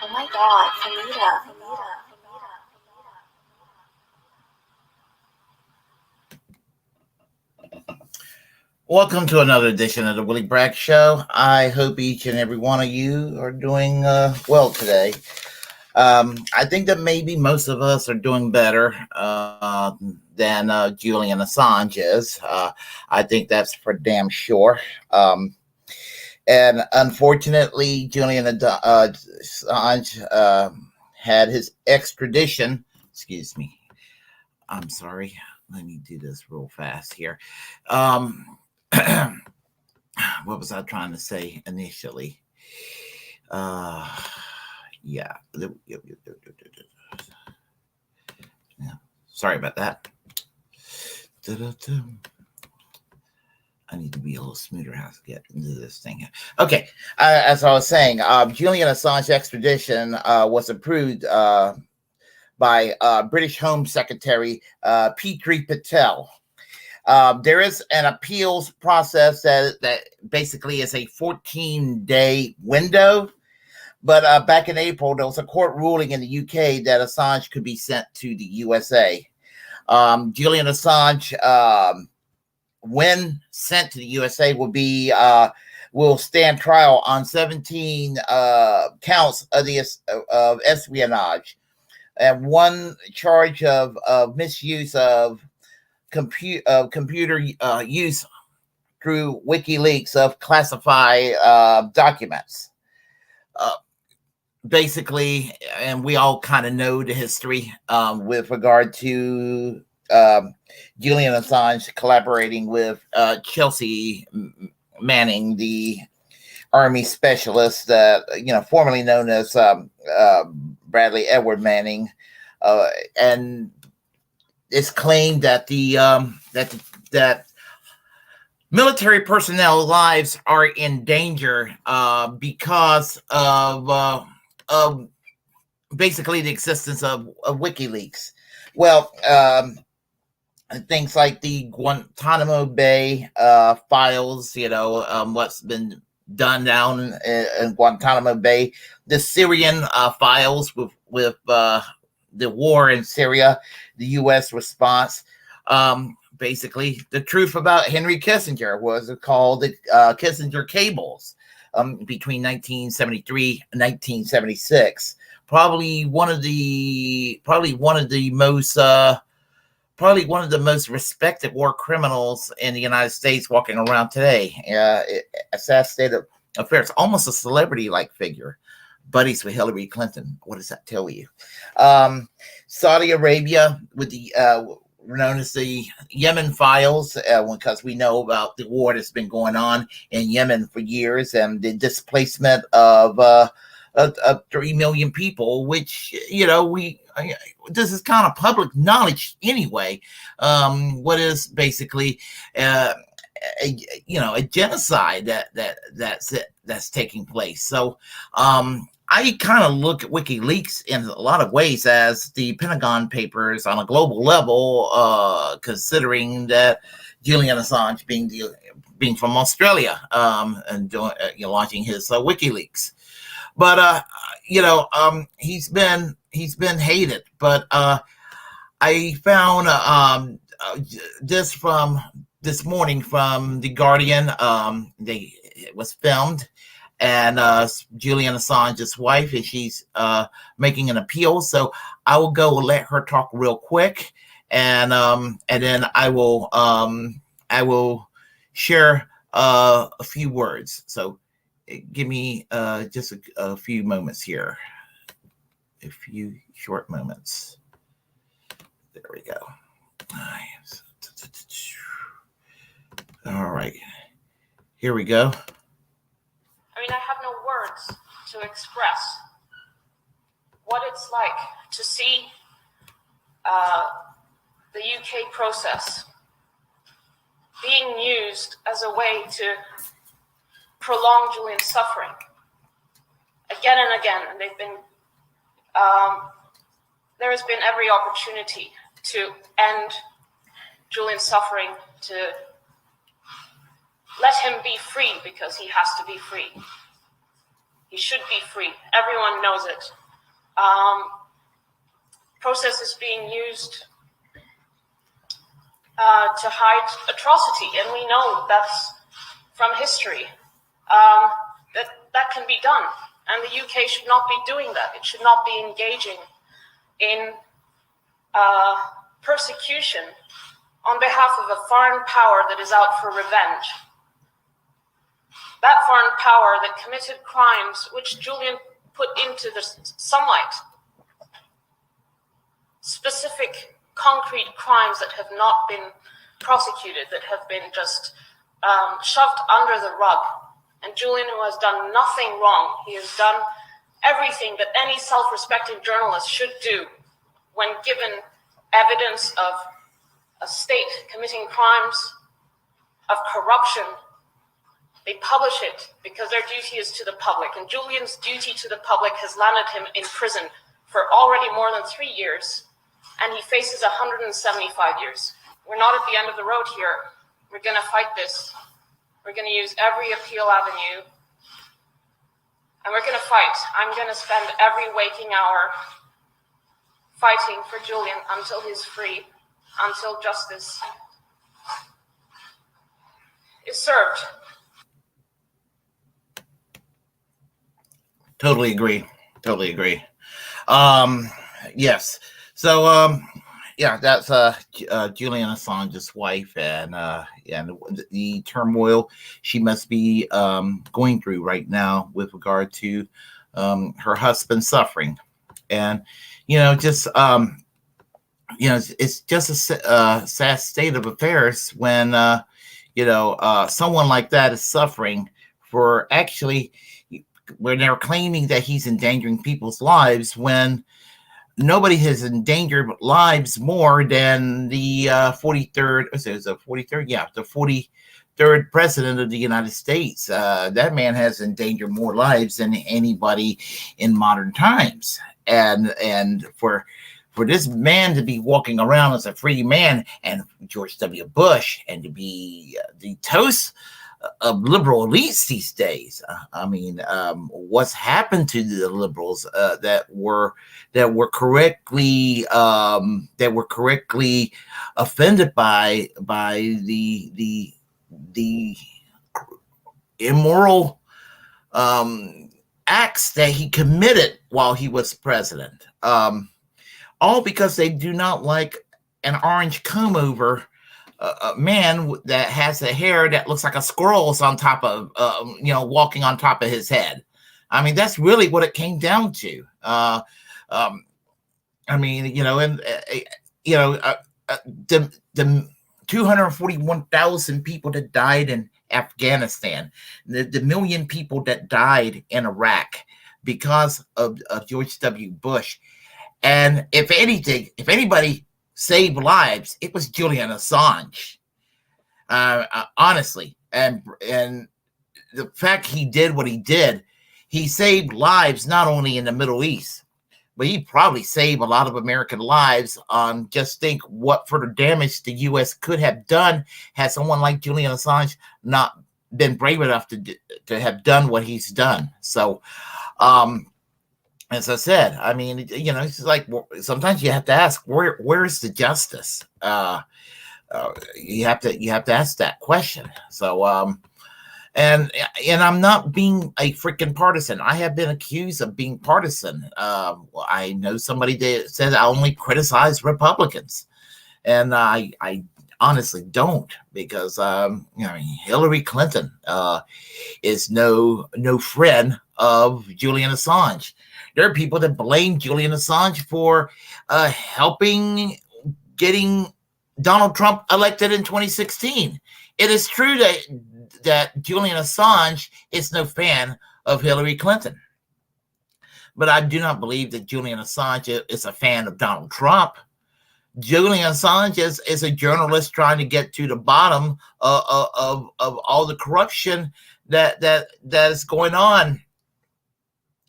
Oh my God, Anita. Welcome to another edition of the Willie Bragg Show. I hope each and every one of you are doing well today. I think that maybe most of us are doing better than Julian Assange is. I think that's for damn sure. And unfortunately, Julian Assange had his extradition. Excuse me. I'm sorry. Let me do this real fast here. What was I trying to say initially? Yeah. Sorry about that. I need to be a little smoother how to get into this thing. Okay. As I was saying, Julian Assange extradition was approved by British Home Secretary Pitri Patel. There is an appeals process that basically is a 14-day window. But back in April, there was a court ruling in the UK that Assange could be sent to the USA. Julian Assange, when sent to the USA, will stand trial on 17 counts of espionage, and one charge of misuse of computer use through WikiLeaks of classified documents. Basically, and we all kind of know the history with regard to Julian Assange collaborating with Chelsea Manning, the Army specialist, formerly known as Bradley Edward Manning, and it's claimed that that military personnel lives are in danger because of basically the existence of WikiLeaks. Well, things like the Guantanamo Bay files, what's been done down in Guantanamo Bay. The Syrian files with the war in Syria, the U.S. response. Basically, the truth about Henry Kissinger was called the Kissinger cables between 1973 and 1976. Probably one of the most respected war criminals in the United States walking around today. A sad state of affairs, almost a celebrity-like figure. Buddies with Hillary Clinton. What does that tell you? Saudi Arabia with the known as the Yemen files, because we know about the war that's been going on in Yemen for years and the displacement of 3 million people, which, this is kind of public knowledge anyway. What is basically a genocide that's taking place. So I kind of look at WikiLeaks in a lot of ways as the Pentagon Papers on a global level, considering that Julian Assange being from Australia and doing launching his WikiLeaks. But he's been hated. But I found this from this morning from The Guardian. It was filmed, and Julian Assange's wife, and she's making an appeal. So I will go and let her talk real quick, and then I will share a few words. So give me just a few moments here, a few short moments. There we go. All right, here we go. I mean, I have no words to express what it's like to see the UK process being used as a way to prolong Julian's suffering again and again. And they've been, there has been every opportunity to end Julian's suffering, to let him be free, because he has to be free. He should be free. Everyone knows it. Process is being used to hide atrocity, and we know that's from history. That can be done, and the UK should not be doing that. It should not be engaging in persecution on behalf of a foreign power that is out for revenge. That foreign power that committed crimes which Julian put into the sunlight, specific concrete crimes that have not been prosecuted, that have been just shoved under the rug. And Julian, who has done nothing wrong, he has done everything that any self-respecting journalist should do when given evidence of a state committing crimes, of corruption. They publish it because their duty is to the public. And Julian's duty to the public has landed him in prison for already more than 3 years, and he faces 175 years. We're not at the end of the road here. We're going to fight this. We're going to use every appeal avenue, and we're going to fight. I'm going to spend every waking hour fighting for Julian until he's free, until justice is served. Totally agree. Yes. So, that's Julian Assange's wife, and the turmoil she must be going through right now with regard to her husband suffering, and it's just a sad state of affairs when someone like that is suffering for actually, when they're claiming that he's endangering people's lives, when nobody has endangered lives more than the 43rd, the 43rd? Yeah, the 43rd president of the United States. That man has endangered more lives than anybody in modern times. And for this man to be walking around as a free man, and George W. Bush, and to be the toast of liberal elites these days. I mean, what's happened to the liberals that were correctly offended by the immoral acts that he committed while he was president, all because they do not like an orange comb over a man that has a hair that looks like a squirrel's on top of, walking on top of his head. I mean, that's really what it came down to. I mean, the 241,000 people that died in Afghanistan, the million people that died in Iraq because of George W. Bush. And if anybody saved lives, it was Julian Assange. Honestly, and the fact he did what he did, he saved lives not only in the Middle East, but he probably saved a lot of American lives. Just think what further damage the U.S. could have done had someone like Julian Assange not been brave enough to have done what he's done. So, as I said, I mean, it's like sometimes you have to ask, where's the justice? You have to ask that question. So, and I'm not being a freaking partisan. I have been accused of being partisan. I know somebody that said I only criticize Republicans, and I honestly don't, because Hillary Clinton is no friend of Julian Assange. There are people that blame Julian Assange for helping getting Donald Trump elected in 2016. It is true that Julian Assange is no fan of Hillary Clinton, but I do not believe that Julian Assange is a fan of Donald Trump. Julian Assange is a journalist trying to get to the bottom of all the corruption that is going on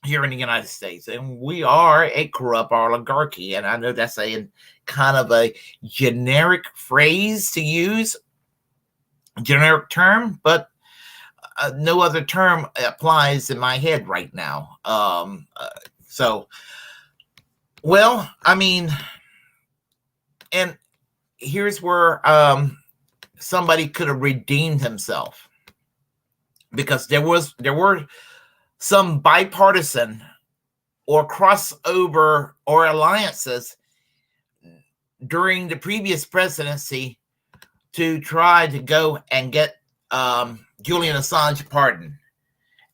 here in the United States. And we are a corrupt oligarchy. And I know that's a kind of a generic phrase to use, generic term, but no other term applies in my head right now. Well, I mean, and here's where somebody could have redeemed himself, because there were some bipartisan or crossover or alliances during the previous presidency to try to go and get Julian Assange pardoned.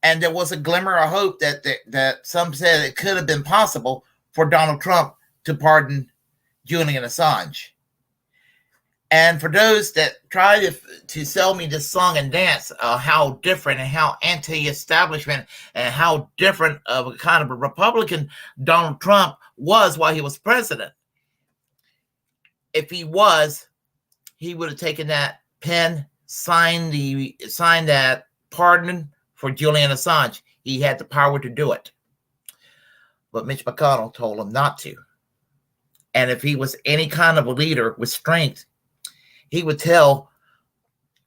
And there was a glimmer of hope that some said it could have been possible for Donald Trump to pardon Julian Assange. And for those that try to sell me this song and dance, how different and how anti-establishment and how different of a kind of a Republican Donald Trump was while he was president. If he was, he would have taken that pen, signed that pardon for Julian Assange. He had the power to do it. But Mitch McConnell told him not to. And if he was any kind of a leader with strength, he would tell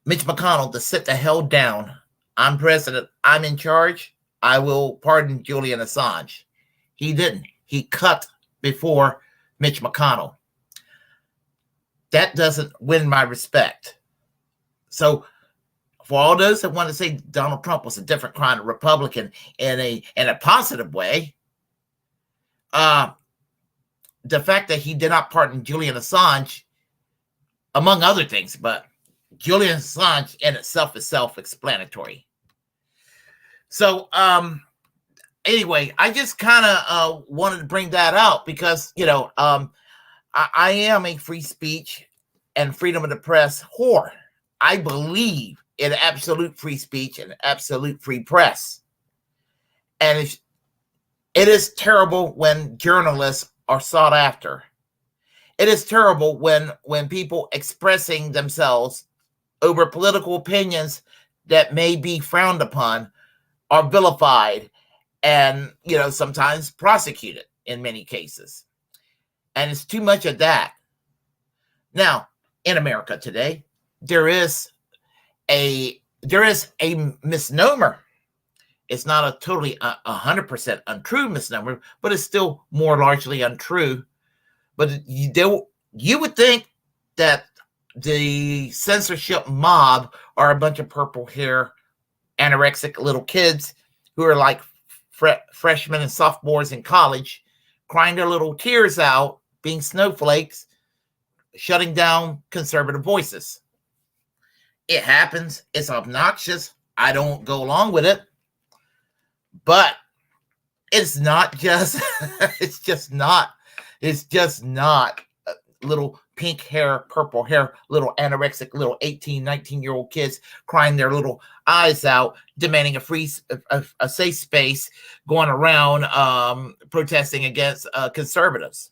Mitch McConnell to sit the hell down. I'm president. I'm in charge. I will pardon Julian Assange. He didn't. He cut before Mitch McConnell. That doesn't win my respect. So for all those that want to say Donald Trump was a different kind of Republican in a positive way, the fact that he did not pardon Julian Assange, among other things, but Julian Assange in itself is self-explanatory. So, anyway, I just kind of wanted to bring that out because, I am a free speech and freedom of the press whore. I believe in absolute free speech and absolute free press. And it is terrible when journalists are sought after. It is terrible when people expressing themselves over political opinions that may be frowned upon are vilified and, sometimes prosecuted in many cases. And it's too much of that. Now, in America today, there is a there is a misnomer. It's not a totally 100% untrue misnomer, but it's still more largely untrue. But you would think that the censorship mob are a bunch of purple hair, anorexic little kids who are like freshmen and sophomores in college, crying their little tears out, being snowflakes, shutting down conservative voices. It happens. It's obnoxious. I don't go along with it. But it's not just, it's just not little pink hair, purple hair, little anorexic, little 18, 19-year-old kids crying their little eyes out, demanding a safe space, going around protesting against conservatives.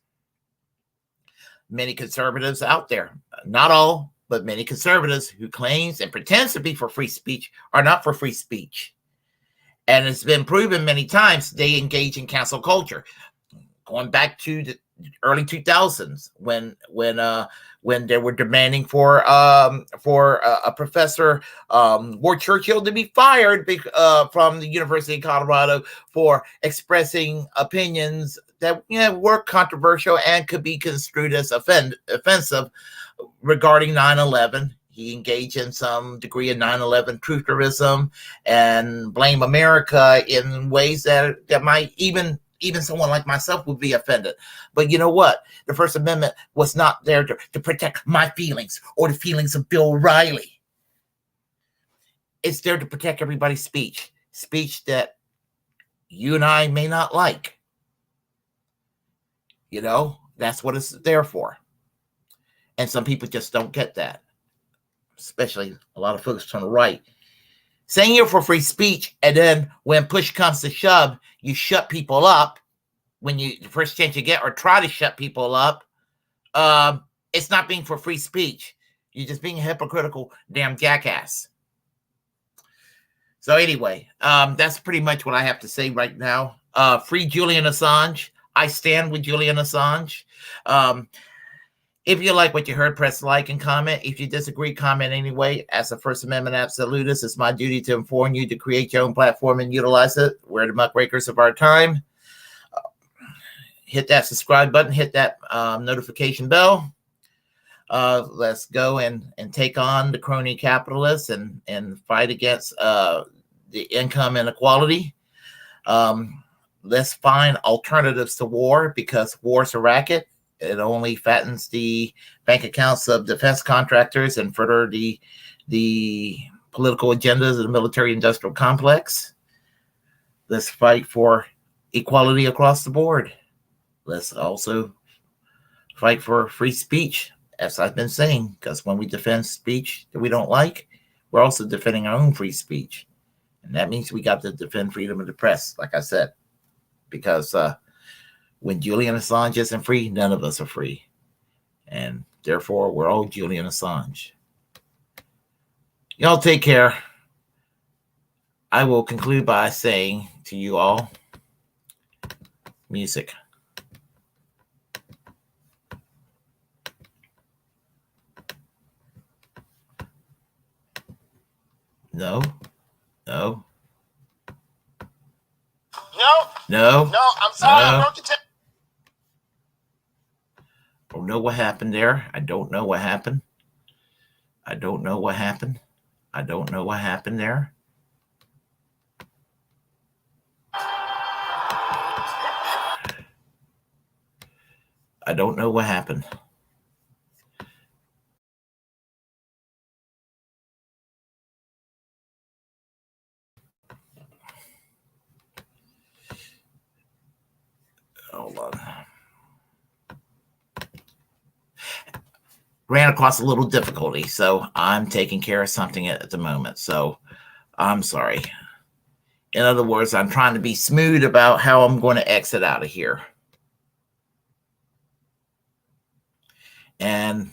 Many conservatives out there, not all, but many conservatives who claims and pretends to be for free speech are not for free speech. And it's been proven many times they engage in cancel culture. Going back to the early 2000s, when they were demanding for a professor, Ward Churchill, to be fired from the University of Colorado for expressing opinions that were controversial and could be construed as offensive regarding 9/11. He engaged in some degree of 9/11 trutherism and blame America in ways that might even someone like myself would be offended. But you know what? The First Amendment was not there to protect my feelings or the feelings of Bill O'Reilly. It's there to protect everybody's speech that you and I may not like. That's what it's there for. And some people just don't get that. Especially a lot of folks on the right, saying you're for free speech, and then when push comes to shove, you shut people up when the first chance you get, or try to shut people up. It's not being for free speech. You're just being a hypocritical damn jackass. So anyway, that's pretty much what I have to say right now. Free Julian Assange. I stand with Julian Assange. If you like what you heard, press like and comment. If you disagree, comment anyway. As a First Amendment absolutist, it's my duty to inform you to create your own platform and utilize it. We're the muckrakers of our time. Hit that subscribe button. Hit that notification bell. Let's go and take on the crony capitalists and fight against the income inequality. Let's find alternatives to war, because war's a racket. It only fattens the bank accounts of defense contractors and further the political agendas of the military-industrial complex. Let's fight for equality across the board. Let's also fight for free speech, as I've been saying, because when we defend speech that we don't like, we're also defending our own free speech. And that means we got to defend freedom of the press, like I said, because when Julian Assange isn't free, none of us are free. And therefore, we're all Julian Assange. Y'all take care. I will conclude by saying to you all, music. No. I'm sorry. I broke the tape. I don't know what happened there. I don't know what happened there. I don't know what happened. I don't know what happened. Hold on. Ran across a little difficulty, so I'm taking care of something at the moment. So I'm sorry. In other words, I'm trying to be smooth about how I'm going to exit out of here. And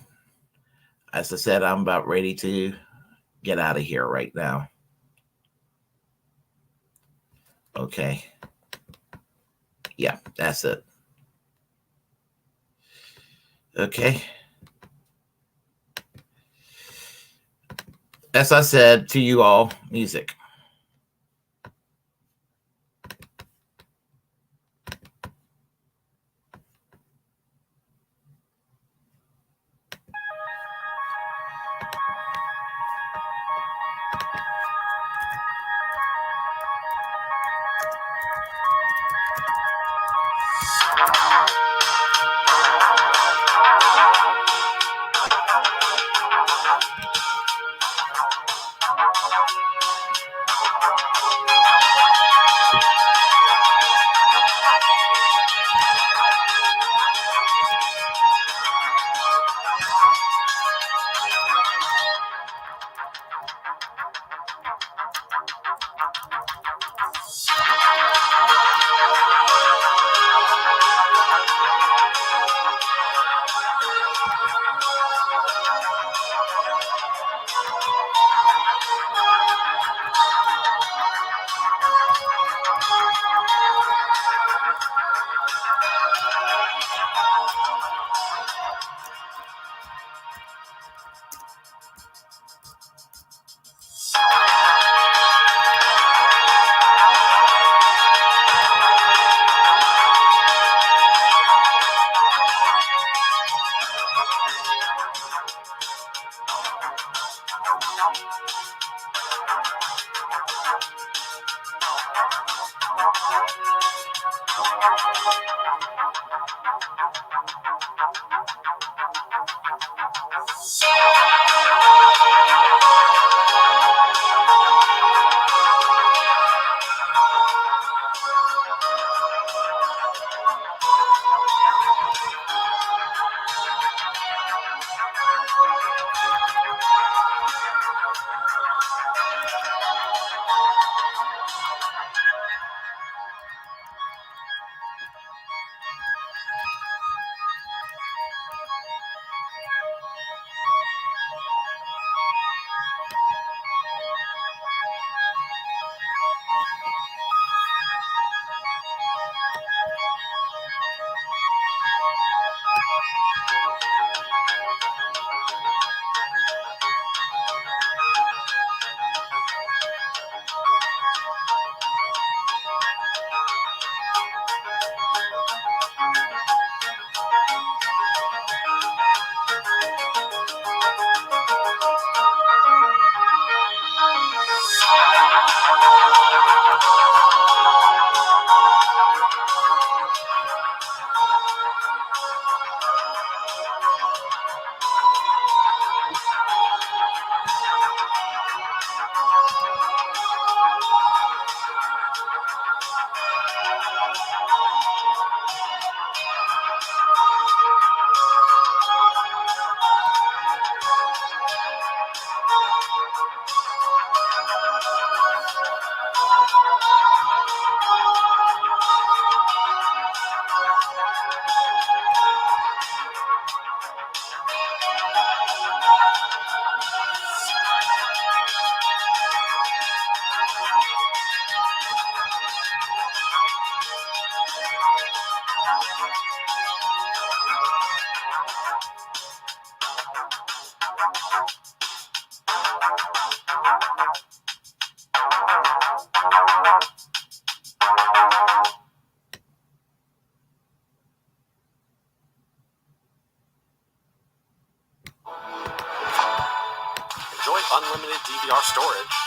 as I said, I'm about ready to get out of here right now. Okay. Yeah, that's it. Okay. as I said to you all, music. Enjoy unlimited DVR storage